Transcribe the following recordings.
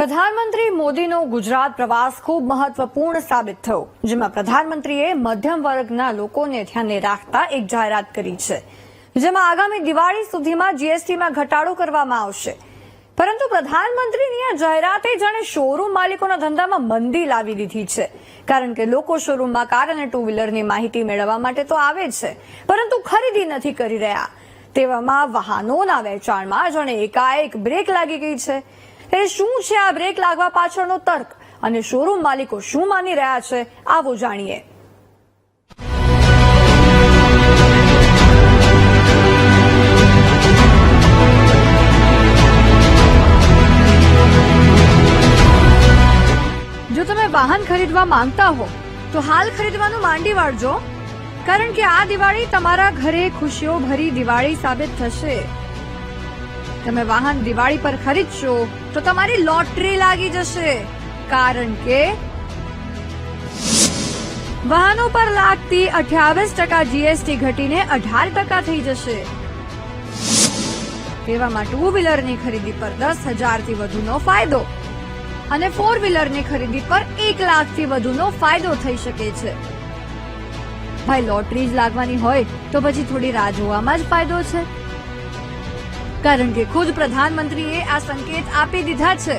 પ્રધાનમંત્રી મોદીનો ગુજરાત પ્રવાસ ખૂબ મહત્વપૂર્ણ સાબિત થયો, જેમાં પ્રધાનમંત્રીએ મધ્યમ વર્ગના લોકોને ધ્યાને રાખતા એક જાહેરાત કરી છે, જેમાં આગામી દિવાળી સુધીમાં જીએસટીમાં ઘટાડો કરવામાં આવશે. પરંતુ પ્રધાનમંત્રીની આ જાહેરાતે જાણે શોરૂમ માલિકોના ધંધામાં મંદી લાવી દીધી છે, કારણ કે લોકો શોરૂમમાં કાર અને ટુ વ્હીલરની માહિતી મેળવવા માટે તો આવે છે, પરંતુ ખરીદી નથી કરી રહ્યા. તેવામાં વાહનોના વેચાણમાં જાણે એકાએક બ્રેક લાગી ગઈ છે. ત્યારે શું છે આ બ્રેક લાગવા પાછળનો તર્ક અને શોરૂમ માલિકો શું માની રહ્યા છે, આવો જાણીએ. જો તમે વાહન ખરીદવા માંગતા હો તો હાલ ખરીદવાનું માંડી વાળજો, કારણ કે આ દિવાળી તમારા ઘરે ખુશીઓ ભરી દિવાળી સાબિત થશે. તમે વાહન દિવાળી પર ખરીદશો તો તમારી લોટરી લાગી જશે, કારણ કે વાહનો પર લાગતી 28% જીએસટી ઘટીને 18% થઈ જશે. તેવામાં ટુ વ્હીલરની ખરીદી પર 10,000થી વધુનો ફાયદો અને ફોર વ્હીલરની ખરીદી પર 1 લાખથી વધુનો ફાયદો થઈ શકે છે. ભાઈ લોટરી જ લાગવાની હોય તો પછી થોડી રાહ જોવામાં જ ફાયદો છે, કારણ કે ખુદ પ્રધાનમંત્રીએ આ સંકેત આપી દીધા છે.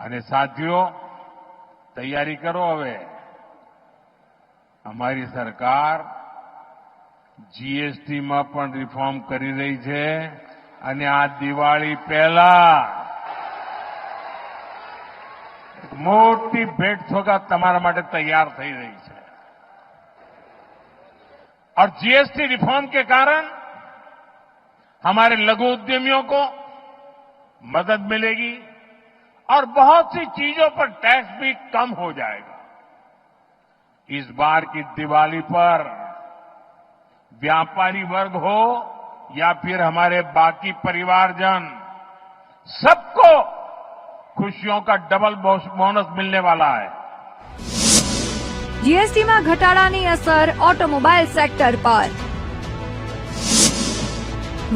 અને સાથીઓ, તૈયારી કરો. હવે અમારી સરકાર જીએસટીમાં પણ રિફોર્મ કરી રહી છે અને આ દિવાળી પહેલા મોટી भेंट सोगात તમારા માટે तैयार થઈ રહી છે. और जीएसटी रिफॉर्म के कारण हमारे लघु उद्यमियों को मदद मिलेगी और बहुत सी चीजों पर टैक्स भी कम हो जाएगा. इस बार की दिवाली पर व्यापारी वर्ग हो या फिर हमारे बाकी परिवारजन, सबको खुशियों का डबल बोनस मिलने वाला है. જીએસટીમાં ઘટાડાની અસર ઓટોમોબાઈલ સેક્ટર પર.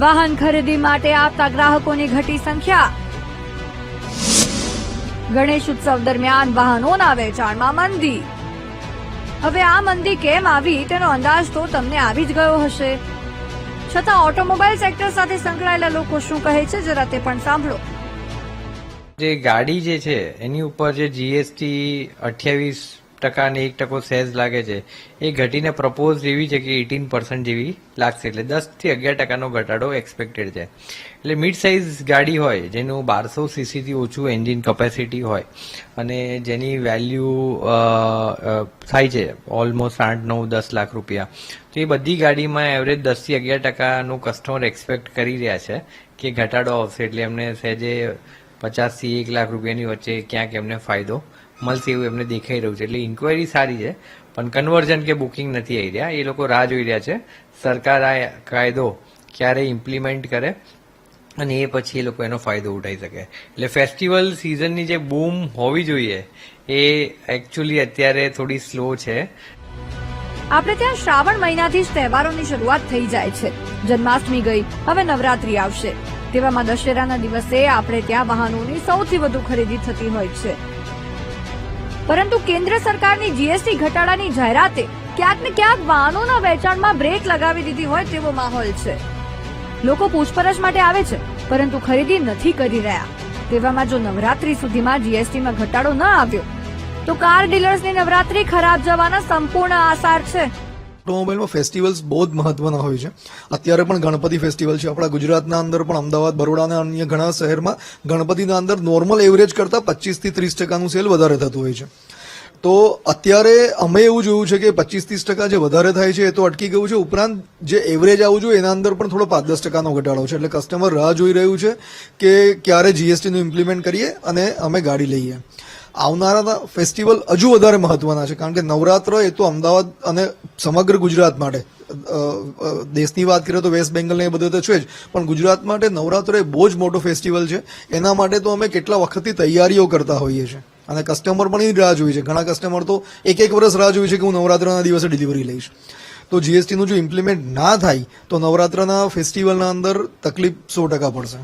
વાહન ખરીદી માટે આવતા ગ્રાહકોની ઘટી સંખ્યા. ગણેશ ઉત્સવ દરમિયાન વાહનોના વેચાણમાં મંદી. હવે આ મંદી કેમ આવી તેનો અંદાજ તો તમને આવી જ ગયો હશે. છતાં ઓટોમોબાઈલ સેક્ટર સાથે સંકળાયેલા લોકો શું કહે છે, જરા તે પણ સાંભળો. જે ગાડી જે છે એની ઉપર જે જીએસટી 28% ને 1% સેસ લાગે છે, એ ઘટીને પ્રપોઝ એવી છે કે 18% જેવી લાગશે, એટલે 10 થી 11% ઘટાડો એક્સપેક્ટેડ છે. એટલે મિડ સાઇઝ ગાડી હોય જેનું 1200 સીસીથી ઓછું એન્જિન કેપેસિટી હોય અને જેની વેલ્યુ થાય છે ઓલમોસ્ટ 8-9-10 લાખ રૂપિયા, તો એ બધી ગાડીમાં એવરેજ 10 થી 11% કસ્ટમર એક્સપેક્ટ કરી રહ્યા છે કે ઘટાડો આવશે. એટલે એમને સહેજે 50 થી 1 લાખ રૂપિયાની વચ્ચે ક્યાંક એમને ફાયદો મળશે એવું એમને દેખાઈ રહ્યું છે. એટલે ઇન્ક્વાયરી સારી છે, પણ કન્વર્ઝન કે બુકિંગ નથી આવી રહ્યા. એ લોકો રાહ જોઈ રહ્યા છે સરકાર આ કાયદો ક્યારે ઇમ્પ્લિમેન્ટ કરે અને એ પછી એ લોકો એનો ફાયદો ઉઠાવી શકે. એટલે ફેસ્ટિવલ સિઝનની જે બૂમ હોવી જોઈએ એ એકચ્યુઅલી અત્યારે થોડી સ્લો છે. આપણે ત્યાં શ્રાવણ મહિનાથી જ તહેવારોની શરૂઆત થઈ જાય છે. જન્માષ્ટમી ગઈ, હવે નવરાત્રી આવશે. તેવામાં દશેરાના દિવસે આપણે ત્યાં વાહનોની સૌથી વધુ ખરીદી થતી હોય છે. પરંતુ કેન્દ્ર સરકારની જીએસટી ઘટાડાની જાહેરાતે ક્યાંક ને ક્યાંક વાહનોના વેચાણમાં બ્રેક લગાવી દીધી હોય તેવો માહોલ છે. લોકો પૂછપરછ માટે આવે છે, પરંતુ ખરીદી નથી કરી રહ્યા. તેવામાં જો નવરાત્રી સુધીમાં જીએસટીમાં ઘટાડો ન આવ્યો તો કાર ડીલર્સની નવરાત્રી ખરાબ જવાના સંપૂર્ણ આસાર છે. ઓટોમોબાઈલમાં ફેસ્ટિવલ્સ બહુ જ મહત્વના હોય છે. અત્યારે પણ ગણપતિ ફેસ્ટિવલ છે આપણા ગુજરાતના અંદર, પણ અમદાવાદ, બરોડા અને અન્ય ઘણા શહેરમાં ગણપતિના અંદર નોર્મલ એવરેજ કરતા 25 થી 30% સેલ વધારે થતું હોય છે. તો અત્યારે અમે એવું જોયું છે કે 25-30% જે વધારે થાય છે એ તો અટકી ગયું છે, ઉપરાંત જે એવરેજ આવવું જોઈએ એના અંદર પણ થોડો 5-10% ઘટાડો છે. એટલે કસ્ટમર રાહ જોઈ રહ્યું છે કે ક્યારે જીએસટીનું ઇમ્પ્લિમેન્ટ કરીએ અને અમે ગાડી લઈએ. આવનારા ફેસ્ટિવલ હજુ વધારે મહત્વના છે, કારણ કે નવરાત્ર એ તો અમદાવાદ અને સમગ્ર ગુજરાત માટે, દેશની વાત કરીએ તો વેસ્ટ બેંગલ ને એ બધું તો છે જ, પણ ગુજરાત માટે નવરાત્ર એ બહુ જ મોટો ફેસ્ટિવલ છે. એના માટે તો અમે કેટલા વખતથી તૈયારીઓ કરતા હોઈએ છીએ અને કસ્ટમર પણ એ રાહ જોઈ છે. ઘણા કસ્ટમર તો એક વર્ષ રાહ જોઈ છે કે હું નવરાત્રના દિવસે ડિલિવરી લઈશ. તો જીએસટી નું જો ઇમ્પ્લિમેન્ટ ના થાય તો નવરાત્રના ફેસ્ટિવલના અંદર તકલીફ 100% પડશે.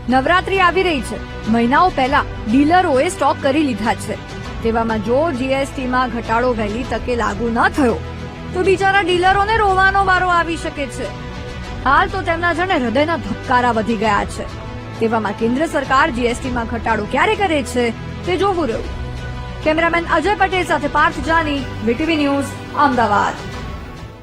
નવરાત્રી આવી રહી છે. મહિનાઓ પહેલા ડીલરોએ સ્ટોક કરી લીધા છે. તેવામાં જો જીએસટીમાં ઘટાડો વહેલી તકે લાગુ ન થયો તો બિચારા ડીલરોને રોવાનો વારો આવી શકે છે. હાલ તો તેમના જણે હૃદયના ધબકારા વધી ગયા છે. તેવામાં કેન્દ્ર સરકાર જીએસટીમાં ઘટાડો ક્યારે કરે છે તે જોવું રહ્યું. કેમેરામેન અજય પટેલ સાથે પાર્થ જાની, વીટીવી ન્યૂઝ, અમદાવાદ.